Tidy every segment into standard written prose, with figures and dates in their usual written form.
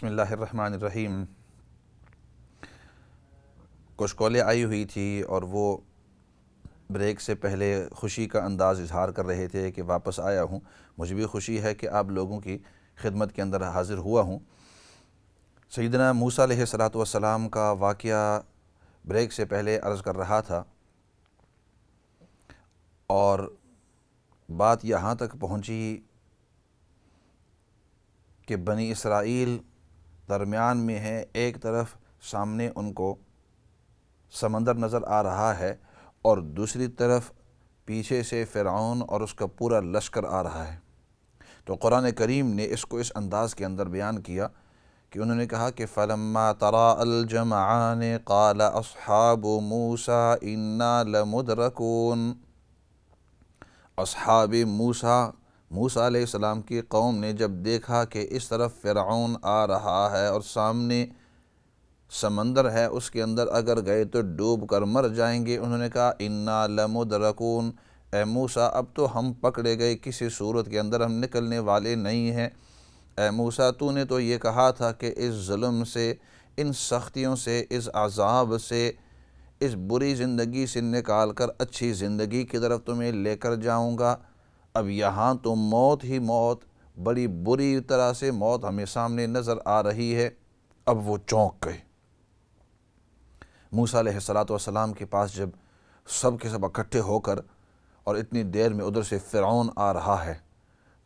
بسم اللہ الرحمن الرحیم۔ کچھ کالیں آئی ہوئی تھی اور وہ بریک سے پہلے خوشی کا انداز اظہار کر رہے تھے کہ واپس آیا ہوں۔ مجھے بھی خوشی ہے کہ آپ لوگوں کی خدمت کے اندر حاضر ہوا ہوں۔ سیدنا موسیٰ علیہ السلام کا واقعہ بریک سے پہلے عرض کر رہا تھا، اور بات یہاں تک پہنچی کہ بنی اسرائیل درمیان میں ہے، ایک طرف سامنے ان کو سمندر نظر آ رہا ہے اور دوسری طرف پیچھے سے فرعون اور اس کا پورا لشکر آ رہا ہے۔ تو قرآن کریم نے اس کو اس انداز کے اندر بیان کیا کہ انہوں نے کہا کہ فَلَمَّا تَرَاءَ الْجَمْعَانِ قَالَ أَصْحَابُ مُوسَىٰ إِنَّا لَمُدْرَكُونَ۔ اصحاب موسیٰ علیہ السلام کی قوم نے جب دیکھا کہ اس طرف فرعون آ رہا ہے اور سامنے سمندر ہے، اس کے اندر اگر گئے تو ڈوب کر مر جائیں گے، انہوں نے کہا اِنَّا لَمُدْرَكُونَ، اے موسیٰ اب تو ہم پکڑے گئے، کسی صورت کے اندر ہم نکلنے والے نہیں ہیں۔ اے موسیٰ تو نے تو یہ کہا تھا کہ اس ظلم سے، ان سختیوں سے، اس عذاب سے، اس بری زندگی سے نکال کر اچھی زندگی کی طرف تمہیں لے کر جاؤں گا۔ اب یہاں تو موت ہی موت، بڑی بری طرح سے موت ہمیں سامنے نظر آ رہی ہے۔ اب وہ چونک گئے۔ موسیٰ علیہ السلام کے پاس جب سب کے سب اکٹھے ہو کر اور اتنی دیر میں ادھر سے فرعون آ رہا ہے،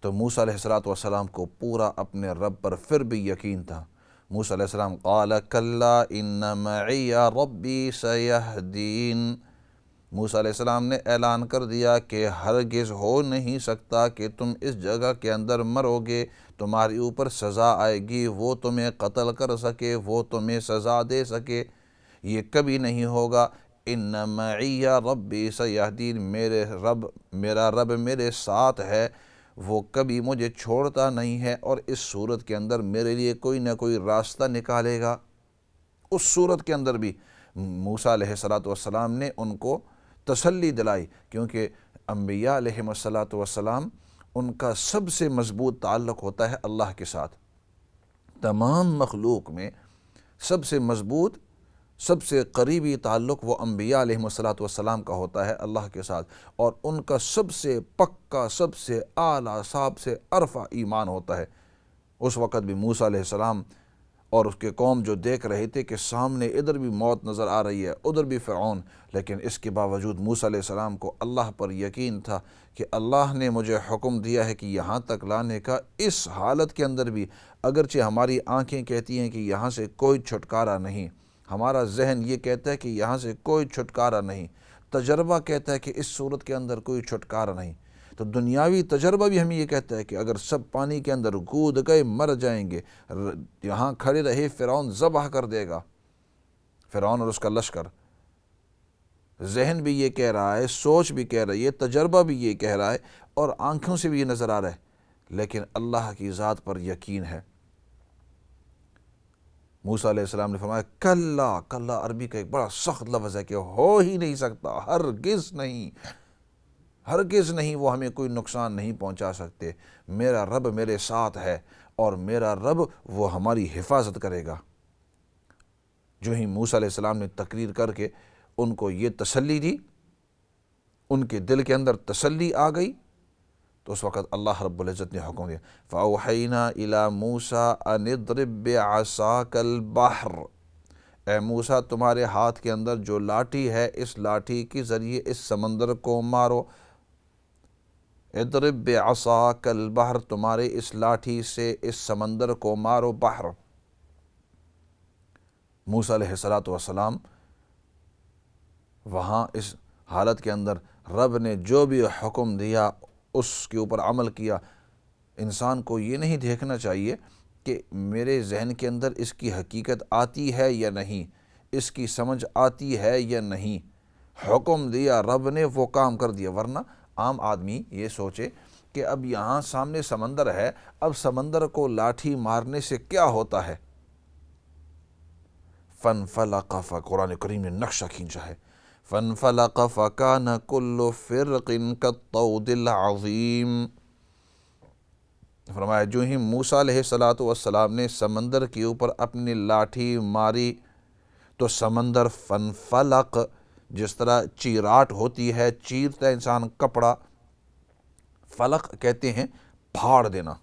تو موسیٰ علیہ السلام کو پورا اپنے رب پر پھر بھی یقین تھا۔ موسیٰ علیہ السلام قال کلا ان معی ربی سیہدین۔ موسیٰ علیہ السلام نے اعلان کر دیا کہ ہرگز ہو نہیں سکتا کہ تم اس جگہ کے اندر مرو گے، تمہاری اوپر سزا آئے گی، وہ تمہیں قتل کر سکے، وہ تمہیں سزا دے سکے، یہ کبھی نہیں ہوگا۔ ان معی ربی سیہدین، میرا رب میرے ساتھ ہے، وہ کبھی مجھے چھوڑتا نہیں ہے، اور اس صورت کے اندر میرے لیے کوئی نہ کوئی راستہ نکالے گا۔ اس صورت کے اندر بھی موسیٰ علیہ السلام نے ان کو تسلی دلائی، کیونکہ انبیاء علیہ السلام ان کا سب سے مضبوط تعلق ہوتا ہے اللہ کے ساتھ۔ تمام مخلوق میں سب سے مضبوط، سب سے قریبی تعلق وہ انبیاء علیہ السلام کا ہوتا ہے اللہ کے ساتھ، اور ان کا سب سے پکا، سب سے اعلیٰ، سب سے عرفہ ایمان ہوتا ہے۔ اس وقت بھی موسیٰ علیہ السلام اور اس کے قوم جو دیکھ رہے تھے کہ سامنے ادھر بھی موت نظر آ رہی ہے، ادھر بھی فرعون، لیکن اس کے باوجود موسیٰ علیہ السلام کو اللہ پر یقین تھا کہ اللہ نے مجھے حکم دیا ہے کہ یہاں تک لانے کا۔ اس حالت کے اندر بھی اگرچہ ہماری آنکھیں کہتی ہیں کہ یہاں سے کوئی چھٹکارا نہیں، ہمارا ذہن یہ کہتا ہے کہ یہاں سے کوئی چھٹکارا نہیں، تجربہ کہتا ہے کہ اس صورت کے اندر کوئی چھٹکارا نہیں، تو دنیاوی تجربہ بھی ہمیں یہ کہتا ہے کہ اگر سب پانی کے اندر کود گئے مر جائیں گے، یہاں کھڑے رہے فرعون ذبح کر دے گا، فرعون اور اس کا لشکر۔ ذہن بھی یہ کہہ رہا ہے، سوچ بھی کہہ رہی ہے، تجربہ بھی یہ کہہ رہا ہے، اور آنکھوں سے بھی یہ نظر آ رہا ہے، لیکن اللہ کی ذات پر یقین ہے۔ موسیٰ علیہ السلام نے فرمایا کلا، کلا عربی کا ایک بڑا سخت لفظ ہے کہ ہو ہی نہیں سکتا، ہرگز نہیں، ہرگز نہیں، وہ ہمیں کوئی نقصان نہیں پہنچا سکتے، میرا رب میرے ساتھ ہے، اور میرا رب وہ ہماری حفاظت کرے گا۔ جو ہی موسیٰ علیہ السلام نے تقریر کر کے ان کو یہ تسلی دی، ان کے دل کے اندر تسلی آ گئی، تو اس وقت اللہ رب العزت نے حکم دیا فَأَوْحَيْنَا إِلَى مُوسَىٰ أَنِ اضْرِب بِّعَصَاكَ الْبَحْرَ۔ اے موسیٰ تمہارے ہاتھ کے اندر جو لاٹھی ہے، اس لاٹھی کے ذریعے اس سمندر کو مارو۔ اضرب بعصاک البحر، تمہارے اس لاٹھی سے اس سمندر کو مارو، بحر۔ موسیٰ علیہ السلام وہاں اس حالت کے اندر رب نے جو بھی حکم دیا اس کے اوپر عمل کیا۔ انسان کو یہ نہیں دیکھنا چاہیے کہ میرے ذہن کے اندر اس کی حقیقت آتی ہے یا نہیں، اس کی سمجھ آتی ہے یا نہیں، حکم دیا رب نے، وہ کام کر دیا۔ ورنہ عام آدمی یہ سوچے کہ اب یہاں سامنے سمندر ہے، اب سمندر کو لاٹھی مارنے سے کیا ہوتا ہے؟ فَانْفَلَقَ، قرآن کریم نے نقشہ کھینچا ہے، فَانْفَلَقَ فَكَانَ كُلُّ فِرْقٍ كَالطَّوْدِ الْعَظِيمِ۔ فرمایا جو ہی موسیٰ علیہ السلام نے سمندر کے اوپر اپنی لاٹھی ماری تو سمندر فنفلق، جس طرح چیراٹ ہوتی ہے، چیرتا ہے انسان کپڑا، فلق کہتے ہیں پھاڑ دینا،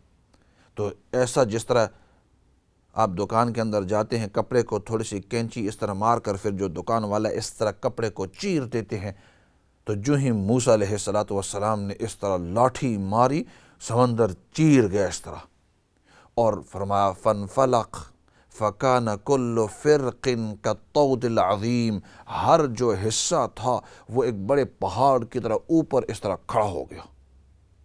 تو ایسا جس طرح آپ دکان کے اندر جاتے ہیں، کپڑے کو تھوڑی سی کینچی اس طرح مار کر پھر جو دکان والا اس طرح کپڑے کو چیر دیتے ہیں، تو جو ہی موسیٰ علیہ السلام نے اس طرح لاٹھی ماری، سمندر چیر گیا اس طرح، اور فرمایا فنفلق فکان کل فرق کالطود العظیم، ہر جو حصہ تھا وہ ایک بڑے پہاڑ کی طرح اوپر اس طرح کھڑا ہو گیا،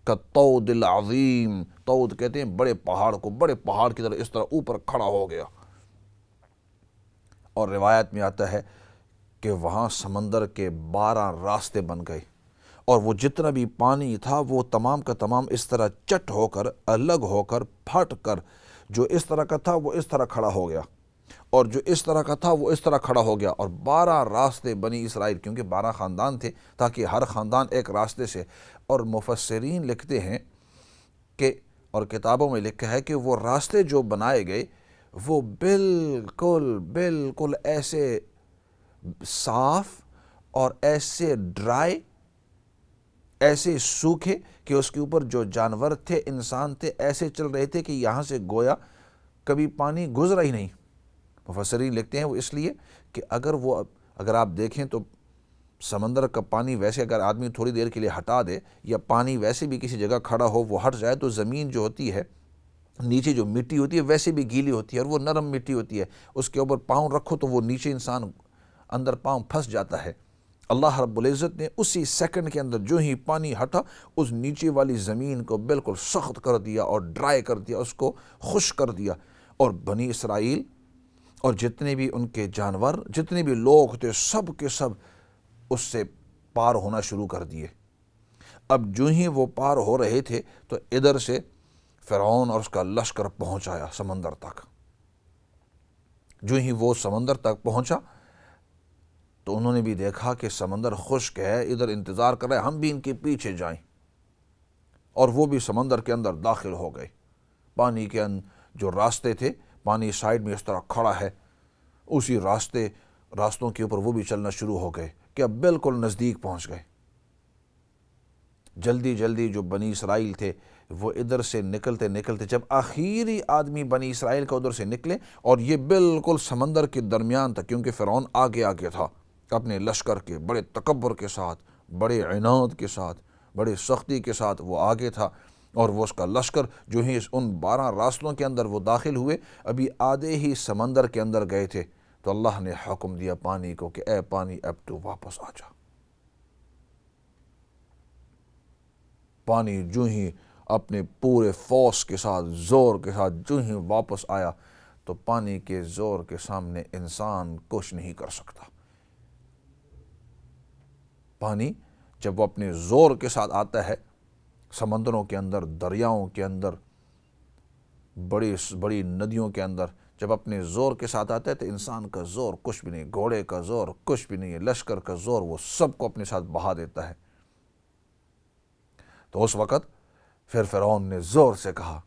کالطود العظیم، طود کہتے ہیں بڑے پہاڑ کو، بڑے پہاڑ کی طرح اس طرح اوپر کھڑا ہو گیا۔ اور روایت میں آتا ہے کہ وہاں سمندر کے 12 راستے بن گئے، اور وہ جتنا بھی پانی تھا وہ تمام کا تمام اس طرح چٹ ہو کر، الگ ہو کر، پھٹ کر، جو اس طرح کا تھا وہ اس طرح کھڑا ہو گیا، اور جو اس طرح کا تھا وہ اس طرح کھڑا ہو گیا، اور 12 راستے بنی اسرائیل، کیونکہ 12 خاندان تھے تاکہ ہر خاندان ایک راستے سے، اور مفسرین لکھتے ہیں کہ، اور کتابوں میں لکھا ہے کہ وہ راستے جو بنائے گئے وہ بالکل بالکل ایسے صاف اور ایسے ڈرائی، ایسے سوکھے کہ اس کے اوپر جو جانور تھے، انسان تھے، ایسے چل رہے تھے کہ یہاں سے گویا کبھی پانی گزرا ہی نہیں۔ مفسرین لکھتے ہیں وہ اس لیے کہ اگر آپ دیکھیں تو سمندر کا پانی ویسے اگر آدمی تھوڑی دیر کے لیے ہٹا دے، یا پانی ویسے بھی کسی جگہ کھڑا ہو وہ ہٹ جائے، تو زمین جو ہوتی ہے نیچے جو مٹی ہوتی ہے ویسے بھی گیلی ہوتی ہے، اور وہ نرم مٹی ہوتی ہے، اس کے اوپر پاؤں رکھو تو وہ نیچے انسان اندر پاؤں پھنس جاتا ہے۔ اللہ رب العزت نے اسی سیکنڈ کے اندر جو ہی پانی ہٹا، اس نیچے والی زمین کو بالکل سخت کر دیا اور ڈرائی کر دیا، اس کو خشک کر دیا، اور بنی اسرائیل اور جتنے بھی ان کے جانور، جتنے بھی لوگ تھے، سب کے سب اس سے پار ہونا شروع کر دیے۔ اب جو ہی وہ پار ہو رہے تھے تو ادھر سے فرعون اور اس کا لشکر پہنچ آیا سمندر تک۔ جو ہی وہ سمندر تک پہنچا تو انہوں نے بھی دیکھا کہ سمندر خشک ہے، ادھر انتظار کر رہے ہیں ہم بھی ان کے پیچھے جائیں، اور وہ بھی سمندر کے اندر داخل ہو گئے۔ پانی کے جو راستے تھے، پانی سائیڈ میں اس طرح کھڑا ہے، اسی راستوں کے اوپر وہ بھی چلنا شروع ہو گئے کہ اب بالکل نزدیک پہنچ گئے۔ جلدی جلدی جو بنی اسرائیل تھے وہ ادھر سے نکلتے نکلتے جب آخری آدمی بنی اسرائیل کا ادھر سے نکلے، اور یہ بالکل سمندر کے درمیان تھا، کیونکہ فرعون آگے آگے تھا اپنے لشکر کے، بڑے تکبر کے ساتھ، بڑے عناد کے ساتھ، بڑے سختی کے ساتھ وہ آگے تھا، اور وہ اس کا لشکر جو ہی ان 12 راستوں کے اندر وہ داخل ہوئے، ابھی آدھے ہی سمندر کے اندر گئے تھے تو اللہ نے حکم دیا پانی کو کہ اے پانی اب تو واپس آ جا۔ پانی جو ہی اپنے پورے فورس کے ساتھ، زور کے ساتھ جو ہی واپس آیا، تو پانی کے زور کے سامنے انسان کچھ نہیں کر سکتا۔ پانی جب وہ اپنے زور کے ساتھ آتا ہے، سمندروں کے اندر، دریاؤں کے اندر، بڑی بڑی ندیوں کے اندر جب اپنے زور کے ساتھ آتا ہے تو انسان کا زور کچھ بھی نہیں، گھوڑے کا زور کچھ بھی نہیں ہے، لشکر کا زور وہ سب کو اپنے ساتھ بہا دیتا ہے۔ تو اس وقت پھر فرعون نے زور سے کہا،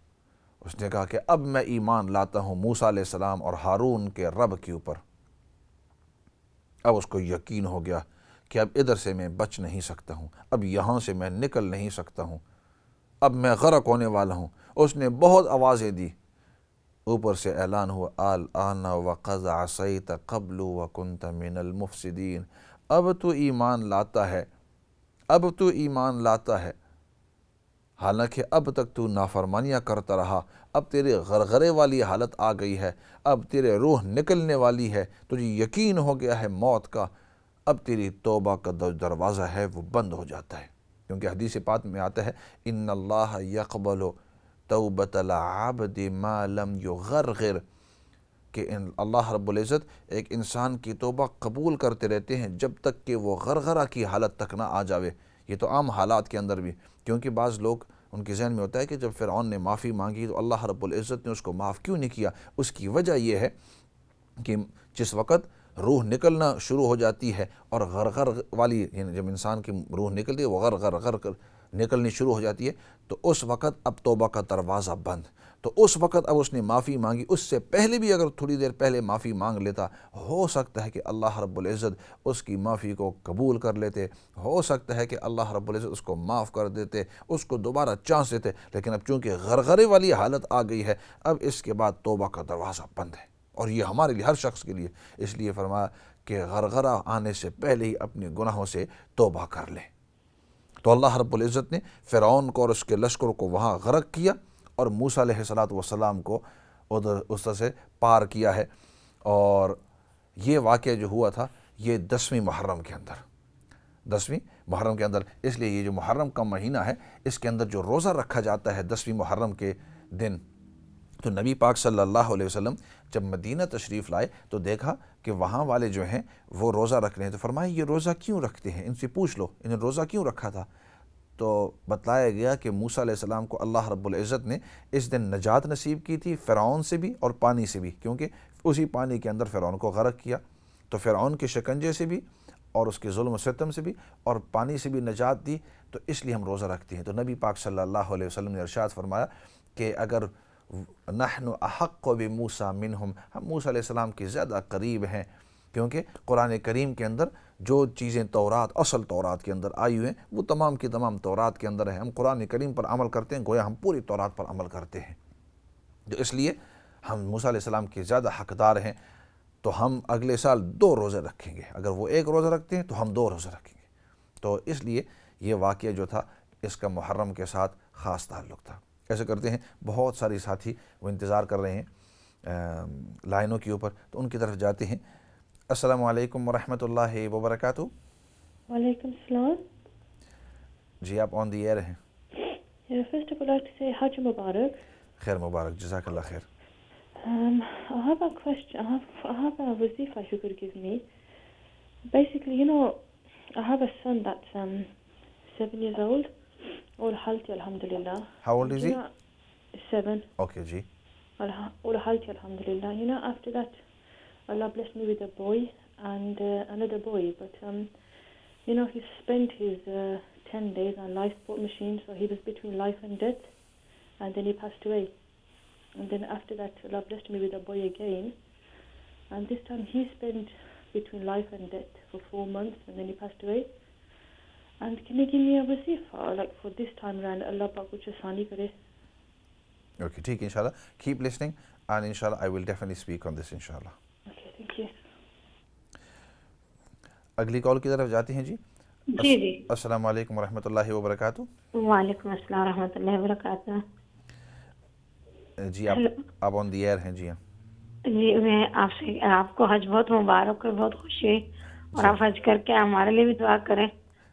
اس نے کہا کہ اب میں ایمان لاتا ہوں موسیٰ علیہ السلام اور ہارون کے رب کے اوپر۔ اب اس کو یقین ہو گیا کہ اب ادھر سے میں بچ نہیں سکتا ہوں، اب یہاں سے میں نکل نہیں سکتا ہوں، اب میں غرق ہونے والا ہوں۔ اس نے بہت آوازیں دی، اوپر سے اعلان ہوا الآن وقد عصیت قبل وکنت من المفسدین، اب تو ایمان لاتا ہے، اب تو ایمان لاتا ہے، حالانکہ اب تک تو نافرمانیاں کرتا رہا، اب تیرے غرغرے والی حالت آ گئی ہے، اب تیرے روح نکلنے والی ہے، تجھے یقین ہو گیا ہے موت کا، اب تیری توبہ کا دروازہ ہے وہ بند ہو جاتا ہے، کیونکہ حدیث پاک میں آتا ہے ان اللہ یقبل توبۃ العبد ما لم یغرغر، کہ اللہ رب العزت ایک انسان کی توبہ قبول کرتے رہتے ہیں جب تک کہ وہ غرغرہ کی حالت تک نہ آ جاوے۔ یہ تو عام حالات کے اندر بھی، کیونکہ بعض لوگ ان کے ذہن میں ہوتا ہے کہ جب فرعون نے معافی مانگی تو اللہ رب العزت نے اس کو معاف کیوں نہیں کیا؟ اس کی وجہ یہ ہے کہ جس وقت روح نکلنا شروع ہو جاتی ہے اور غرغر والی، یعنی جب انسان کی روح نکلتی ہے وہ غرغر نکلنی شروع ہو جاتی ہے تو اس وقت اب توبہ کا دروازہ بند. تو اس وقت اب اس نے معافی مانگی. اس سے پہلے بھی اگر تھوڑی دیر پہلے معافی مانگ لیتا, ہو سکتا ہے کہ اللہ رب العزت اس کی معافی کو قبول کر لیتے, ہو سکتا ہے کہ اللہ رب العزت اس کو معاف کر دیتے, اس کو دوبارہ چانس دیتے. لیکن اب چونکہ غرغرے والی حالت آ گئی ہے, اب اس کے بعد توبہ کا دروازہ بند ہے, اور یہ ہمارے لیے, ہر شخص کے لیے. اس لیے فرمایا کہ غرغرہ آنے سے پہلے ہی اپنے گناہوں سے توبہ کر لیں. تو اللہ رب العزت نے فرعون کو اور اس کے لشکر کو وہاں غرق کیا, اور موسیٰ علیہ السلام کو ادھر اس طرح سے پار کیا ہے. اور یہ واقعہ جو ہوا تھا یہ 10ویں محرم کے اندر, 10ویں محرم کے اندر. اس لیے یہ جو محرم کا مہینہ ہے اس کے اندر جو روزہ رکھا جاتا ہے 10ویں محرم کے دن, تو نبی پاک صلی اللہ علیہ وسلم جب مدینہ تشریف لائے تو دیکھا کہ وہاں والے جو ہیں وہ روزہ رکھ رہے ہیں. تو فرمایا یہ روزہ کیوں رکھتے ہیں, ان سے پوچھ لو انہیں روزہ کیوں رکھا تھا. تو بتلایا گیا کہ موسیٰ علیہ السلام کو اللہ رب العزت نے اس دن نجات نصیب کی تھی, فرعون سے بھی اور پانی سے بھی, کیونکہ اسی پانی کے اندر فرعون کو غرق کیا. تو فرعون کے شکنجے سے بھی اور اس کے ظلم و ستم سے بھی اور پانی سے بھی نجات دی. تو اس لیے ہم روزہ رکھتے ہیں. تو نبی پاک صلی اللہ علیہ وسلم نے ارشاد فرمایا کہ اگر نحن احق بموسیٰ منہم, ہم موسیٰ علیہ السلام کے زیادہ قریب ہیں, کیونکہ قرآن کریم کے اندر جو چیزیں تورات, اصل تورات کے اندر آئی ہوئی ہیں وہ تمام کی تمام تورات کے اندر ہیں. ہم قرآن کریم پر عمل کرتے ہیں گویا ہم پوری تورات پر عمل کرتے ہیں. تو اس لیے ہم موسیٰ علیہ السلام کے زیادہ حقدار ہیں. تو ہم اگلے سال 2 روزے رکھیں گے, اگر وہ 1 روزہ رکھتے ہیں تو ہم 2 روزے رکھیں گے. تو اس لیے یہ واقعہ جو تھا اس کا محرم کے ساتھ خاص تعلق تھا. ایسے کرتے ہیں بہت ساری ساتھی وہ انتظار کر رہے ہیں لائنوں کے اوپر, تو ان کی طرف جاتے ہیں. السلام علیکم ورحمۃ اللہ وبرکاتہ. وعلیکم السلام. جی آپ آن دی ایئر ہیں. First of all, I'd like to say Hajj Mubarak. خیر مبارک, جزاک اللہ خیر. I have a question. I have a wazifa you could give me. Basically, you know, I have a son that's 7 years old. All healthy, alhamdulillah. How old is he? 7. Okay, ji. All healthy, alhamdulillah. You know, after that, Allah blessed me with a boy and another boy. But, you know, he spent his 10 days on life support machine, so he was between life and death. And then he passed away. And then after that, Allah blessed me with a boy again. And this time he spent between life and death for 4 months, and then he passed away. And can you give me a wazifa, like for this time around, Allah Pak kuch asani kare. Okay, ٹھیک ہے انشاءاللہ. Keep listening and inshallah I will definitely speak on this inshallah. Okay, thank you. اگلی کال کی طرف جاتے ہیں جی. جی جی. السلام علیکم ورحمۃ اللہ وبرکاتہ. وعلیکم السلام ورحمۃ اللہ وبرکاتہ. جی آپ آن دی ایئر ہیں. جی ہاں جی, میں آپ کو حج بہت مبارک اور بہت خوشی, اور آپ حج کر کے ہمارے لیے بھی دعا کریں.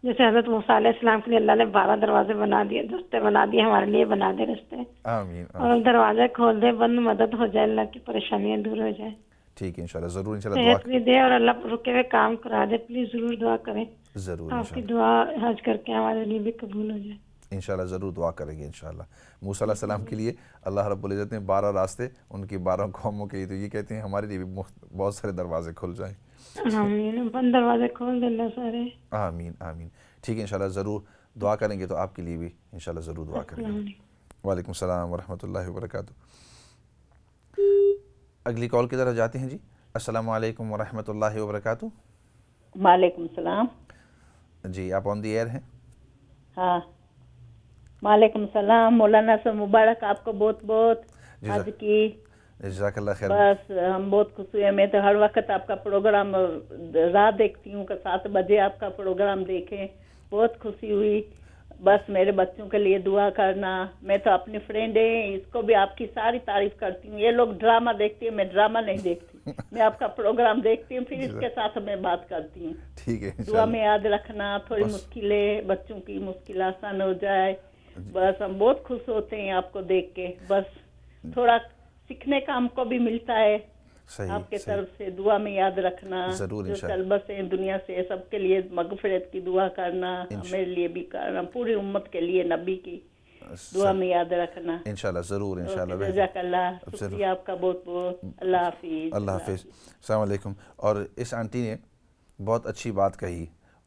جیسے حضرت موسیٰ علیہ السلام کے لیے اللہ نے 12 دروازے بنا دیے, رستے بنا دیے, ہمارے لیے بنا دے رستے. آمین. اور دروازے کھول دے, بند مدد ہو جائے, اللہ کی پریشانیاں دور ہو جائے. ٹھیک ہے انشاءاللہ, ضرور انشاءاللہ صحت بھی دے اور اللہ رکے ہوئے کام کرا دے. پلیز ضرور دعا کریں, ضرور آپ کی دعا حج کر کے ہمارے لیے بھی قبول ہو جائے. انشاءاللہ ضرور دعا کریں گے انشاءاللہ. موسیٰ علیہ السلام کے لیے اللہ رب العزت نے 12 راستے ان کی 12 قوموں کے لیے, تو یہ کہتے ہیں ہمارے لیے بھی بہت سارے دروازے کھل جائیں. آمین. بند دروازے کھول دے اللہ سارے. آمین آمین. ٹھیک ہے انشاءاللہ ضرور دعا کریں گے, تو آپ کے لیے بھی انشاءاللہ ضرور دعا کریں گے. وعلیکم السلام ورحمۃ اللہ وبرکاتہ. اگلی کال کی طرف جاتے ہیں جی. السلام علیکم ورحمۃ اللہ وبرکاتہ. وعلیکم السلام. جی آپ آن دی ایئر ہیں. ہاں وعلیکم السلام. مولانا سے مبارک آپ کو بہت بہت حج کی. جزاک اللہ خیر. بس ہم بہت خوش ہوئے. میں تو ہر وقت آپ کا پروگرام رات دیکھتی ہوں کہ 7 بجے آپ کا پروگرام دیکھیں, بہت خوشی ہوئی. بس میرے بچوں کے لیے دعا کرنا. میں تو اپنی فرینڈ ہے, اس کو بھی آپ کی ساری تعریف کرتی ہوں. یہ لوگ ڈرامہ دیکھتی ہیں, میں ڈرامہ نہیں دیکھتی. میں آپ کا پروگرام دیکھتی ہوں, پھر اس کے ساتھ میں بات کرتی ہوں. ٹھیک ہے, دعا میں یاد رکھنا. تھوڑی مشکلیں, بچوں کی مشکل آسان ہو جائے. بس ہم بہت خوش ہوتے ہیں آپ کو دیکھ کے. بس تھوڑا سیکھنے کا ہم کو بھی ملتا ہے آپ کے طرف سے. دعا میں یاد رکھنا. جو طلبت ہیں دنیا سے, سب کے لیے مغفرت کی دعا کرنا, میرے لیے بھی کرنا, پوری امت کے لیے نبی کی دعا میں یاد رکھنا انشاءاللہ. ضرور انشاءاللہ. جزاک اللہ, شکریہ آپ کا بہت بہت. اللہ حافظ. اللہ حافظ. السلام علیکم. اور اس آنٹی نے بہت اچھی بات کہی,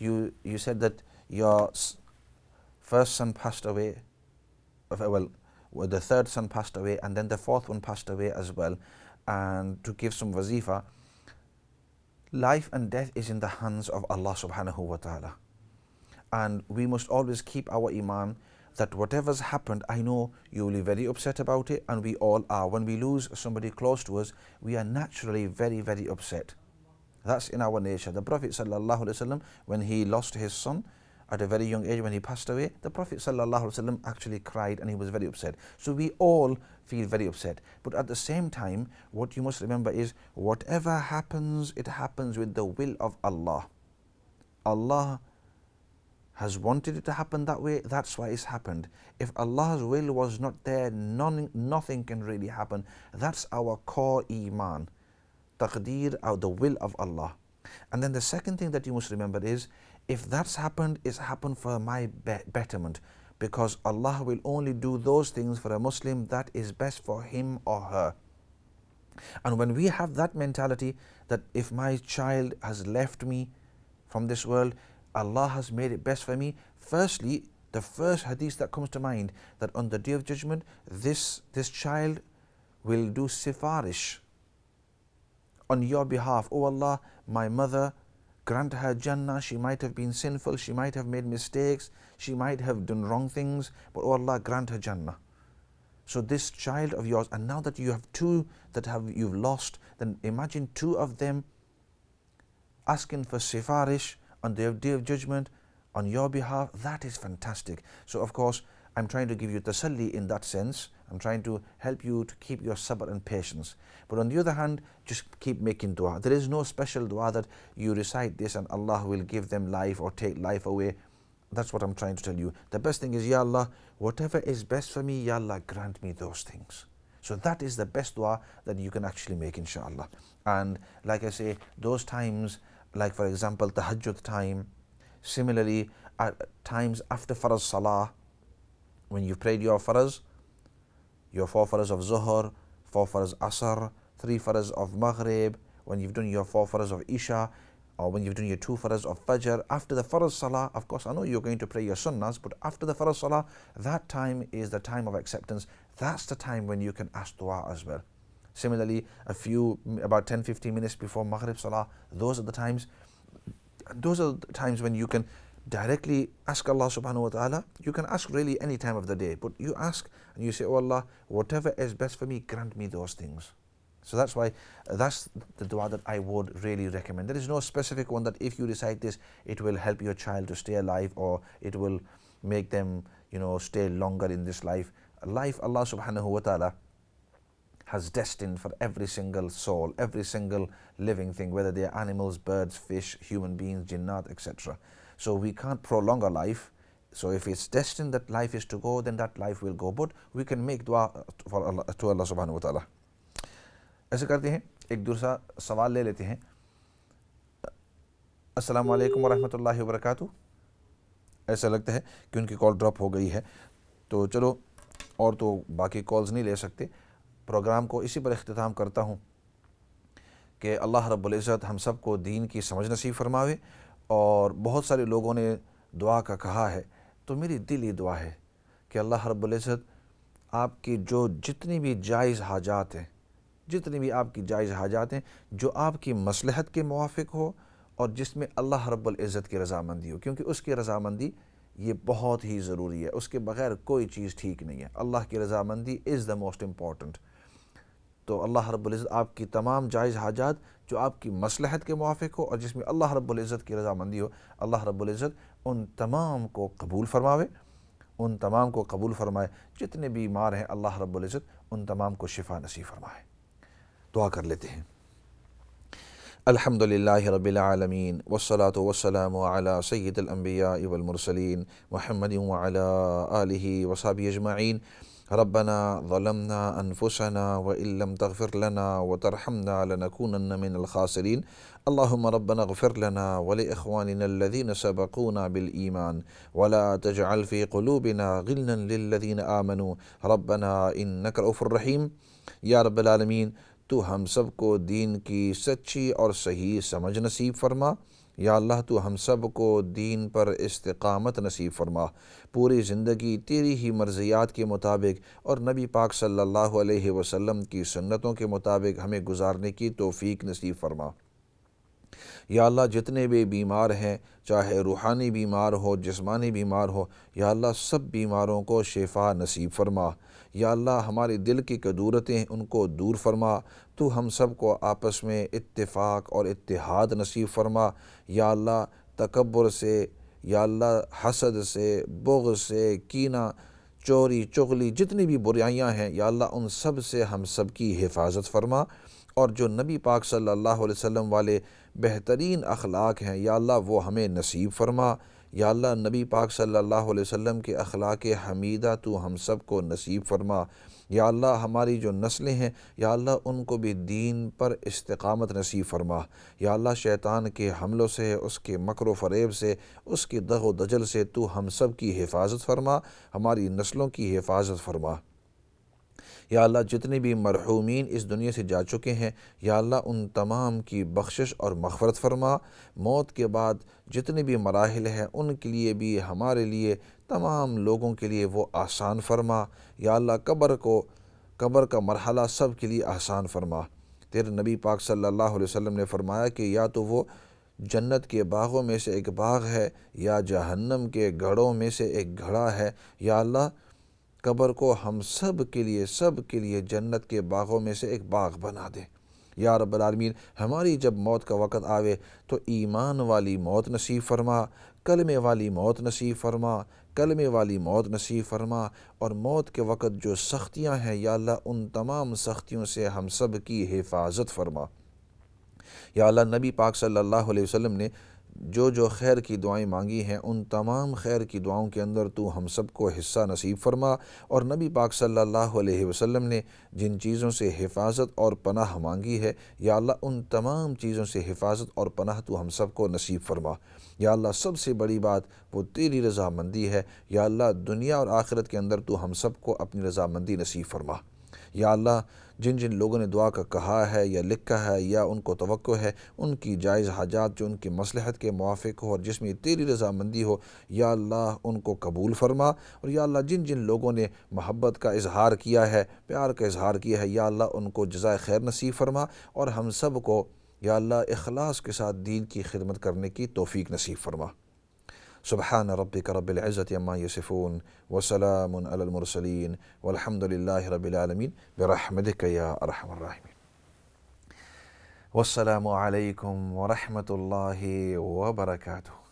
you said that your first son passed away, well, the third son passed away, and then the fourth one passed away as well. And to give some wazifa, life and death is in the hands of Allah subhanahu wa ta'ala, and we must always keep our iman that whatever's happened, I know you will be very upset about it, and we all are. When we lose somebody close to us, we are naturally very, very upset. That's in our nature. The Prophet sallallahu alaihi wasallam, when he lost his son at a very young age, when he passed away, the Prophet sallallahu alaihi wasallam actually cried and he was very upset. So we all feel very upset. But at the same time, what you must remember is, whatever happens, it happens with the will of Allah. Allah has wanted it to happen that way, that's why it's happened. If Allah's will was not there, nothing can really happen. That's our core iman. Taqdeer, or the will of Allah. And then the second thing that you must remember is, if that's happened, it's happened for my betterment, because Allah will only do those things for a Muslim that is best for him or her. And when we have that mentality that if my child has left me from this world, Allah has made it best for me. Firstly, the first hadith that comes to mind, that on the Day of Judgment, this child will do sifarish on your behalf. Oh Allah, my mother, grant her Jannah. She might have been sinful, she might have made mistakes, she might have done wrong things, but oh Allah, grant her Jannah. So this child of yours, and now that you have two that you've lost, then imagine two of them asking for sifarish on the Day of Judgment on your behalf. That is fantastic. So of course, I'm trying to give you tasalli in that sense. I'm trying to help you to keep your sabr and patience. But on the other hand, just keep making dua. There is no special dua that you recite this and Allah will give them life or take life away. That's what I'm trying to tell you. The best thing is, Ya Allah, whatever is best for me, Ya Allah, grant me those things. So that is the best dua that you can actually make, inshallah. And like I say, those times, like for example, tahajjud time, similarly, at times after Farz Salah, when you've prayed your Farz, your 4 Farz of Zuhr, 4 Farz Asr, 3 Farz of Maghrib, when you've done your 4 Farz of Isha, or when you've done your 2 Farz of Fajr, after the Farz Salah, of course I know you're going to pray your Sunnahs, but after the Farz Salah, that time is the time of acceptance. That's the time when you can ask dua as well. Similarly, about 10-15 minutes before Maghrib Salah, those are the times when you can directly ask Allah subhanahu wa ta'ala. You can ask really any time of the day, but you ask and you say, oh Allah, whatever is best for me, grant me those things. So that's why, that's the dua that I would really recommend. There is no specific one that if you recite this, it will help your child to stay alive, or it will make them, stay longer in this life. life Allah subhanahu wa ta'ala has destined for every single soul, every single living thing, whether they are animals, birds, fish, human beings, jinnat, etc. So we can't prolong our life. So if it's destined that life is to go, then that life will go, but we can make dua for Allah, to Allah subhanahu wa ta'ala. ایسے کرتے ہیں ایک دوسرا سوال لے لیتے ہیں. السلام علیکم ورحمۃ اللہ وبرکاتہ. ایسا لگتا ہے کہ ان کی کال ڈراپ ہو گئی ہے, تو چلو اور تو باقی کالز نہیں لے سکتے. پروگرام کو اسی پر اختتام کرتا ہوں کہ اللہ رب العزت ہم سب کو دین کی سمجھ نصیب فرماوے. اور بہت سارے لوگوں نے دعا کا کہا ہے, تو میری دلی دعا ہے کہ اللہ رب العزت آپ کی جو جتنی بھی جائز حاجات ہیں, جتنی بھی آپ کی جائز حاجات ہیں, جو آپ کی مصلحت کے موافق ہو اور جس میں اللہ رب العزت کی رضامندی ہو, کیونکہ اس کی رضامندی یہ بہت ہی ضروری ہے, اس کے بغیر کوئی چیز ٹھیک نہیں ہے. اللہ کی رضامندی از دا موسٹ امپورٹنٹ. تو اللہ رب العزت آپ کی تمام جائز حاجات جو آپ کی مصلحت کے موافق ہو اور جس میں اللہ رب العزت کی رضامندی ہو, اللہ رب العزت ان تمام کو قبول فرماوے, ان تمام کو قبول فرمائے. جتنے بیمار ہیں اللہ رب العزت ان تمام کو شفا نصیب فرمائے. دعا کر لیتے ہیں. الحمدللہ رب العالمین والصلاة والسلام علی سید الانبیاء والمرسلین محمد وعلی آلہ وصحبہ اجمعین. ربنا ظلمنا انفسنا وان لم تغفر لنا وترحمنا لنكونن من الخاسرین. اللهم ربنا اغفر لنا ولاخواننا الذين سبقونا بالایمان ولا تجعل في قلوبنا غلا للذين آمنوا ربنا انك رؤوف رحیم. یا رب العالمین, تو ہم سب کو دین کی سچی اور صحیح سمجھ نصیب فرما. یا اللہ تو ہم سب کو دین پر استقامت نصیب فرما. پوری زندگی تیری ہی مرضیات کے مطابق اور نبی پاک صلی اللہ علیہ وسلم کی سنتوں کے مطابق ہمیں گزارنے کی توفیق نصیب فرما. یا اللہ جتنے بھی بیمار ہیں, چاہے روحانی بیمار ہو, جسمانی بیمار ہو, یا اللہ سب بیماروں کو شفا نصیب فرما. یا اللہ ہماری دل کی کدورتیں ان کو دور فرما. تو ہم سب کو آپس میں اتفاق اور اتحاد نصیب فرما. یا اللہ تکبر سے, یا اللہ حسد سے, بغض سے, کینہ, چوری, چغلی, جتنی بھی برائیاں ہیں, یا اللہ ان سب سے ہم سب کی حفاظت فرما. اور جو نبی پاک صلی اللہ علیہ وسلم والے بہترین اخلاق ہیں, یا اللہ وہ ہمیں نصیب فرما. یا اللہ نبی پاک صلی اللہ علیہ وسلم کے اخلاق حمیدہ تو ہم سب کو نصیب فرما. یا اللہ ہماری جو نسلیں ہیں, یا اللہ ان کو بھی دین پر استقامت نصیب فرما. یا اللہ شیطان کے حملوں سے, اس کے مکر و فریب سے, اس کی دغ و دجل سے تو ہم سب کی حفاظت فرما, ہماری نسلوں کی حفاظت فرما. یا اللہ جتنے بھی مرحومین اس دنیا سے جا چکے ہیں, یا اللہ ان تمام کی بخشش اور مغفرت فرما. موت کے بعد جتنے بھی مراحل ہیں ان کے لیے بھی, ہمارے لیے, تمام لوگوں کے لیے وہ آسان فرما. یا اللہ قبر کا مرحلہ سب کے لیے آسان فرما. تیرے نبی پاک صلی اللہ علیہ وسلم نے فرمایا کہ یا تو وہ جنت کے باغوں میں سے ایک باغ ہے یا جہنم کے گڑھوں میں سے ایک گھڑا ہے. یا اللہ قبر کو ہم سب کے لیے جنت کے باغوں میں سے ایک باغ بنا دے. یا رب العالمین ہماری جب موت کا وقت آوے تو ایمان والی موت نصیب فرما, کلمے والی موت نصیب فرما, کلمے والی موت نصیب فرما. اور موت کے وقت جو سختیاں ہیں, یا اللہ ان تمام سختیوں سے ہم سب کی حفاظت فرما. یا اللہ نبی پاک صلی اللہ علیہ وسلم نے جو خیر کی دعائیں مانگی ہیں, ان تمام خیر کی دعاؤں کے اندر تو ہم سب کو حصہ نصیب فرما. اور نبی پاک صلی اللہ علیہ وسلم نے جن چیزوں سے حفاظت اور پناہ مانگی ہے, یا اللہ ان تمام چیزوں سے حفاظت اور پناہ تو ہم سب کو نصیب فرما. یا اللہ سب سے بڑی بات وہ تیری رضامندی ہے. یا اللہ دنیا اور آخرت کے اندر تو ہم سب کو اپنی رضامندی نصیب فرما. یا اللہ جن لوگوں نے دعا کا کہا ہے یا لکھا ہے یا ان کو توقع ہے, ان کی جائز حاجات جو ان کی مصلحت کے موافق ہو اور جس میں تیری رضامندی ہو, یا اللہ ان کو قبول فرما. اور یا اللہ جن لوگوں نے محبت کا اظہار کیا ہے, پیار کا اظہار کیا ہے, یا اللہ ان کو جزائے خیر نصیب فرما. اور ہم سب کو یا اللہ اخلاص کے ساتھ دین کی خدمت کرنے کی توفیق نصیب فرما. سبحان ربک رب العزت عما یصفون وسلام علی المرسلین والحمد للہ رب العالمین برحمتک یا ارحم الراحمین. والسلام علیکم ورحمۃ اللہ وبرکاتہ.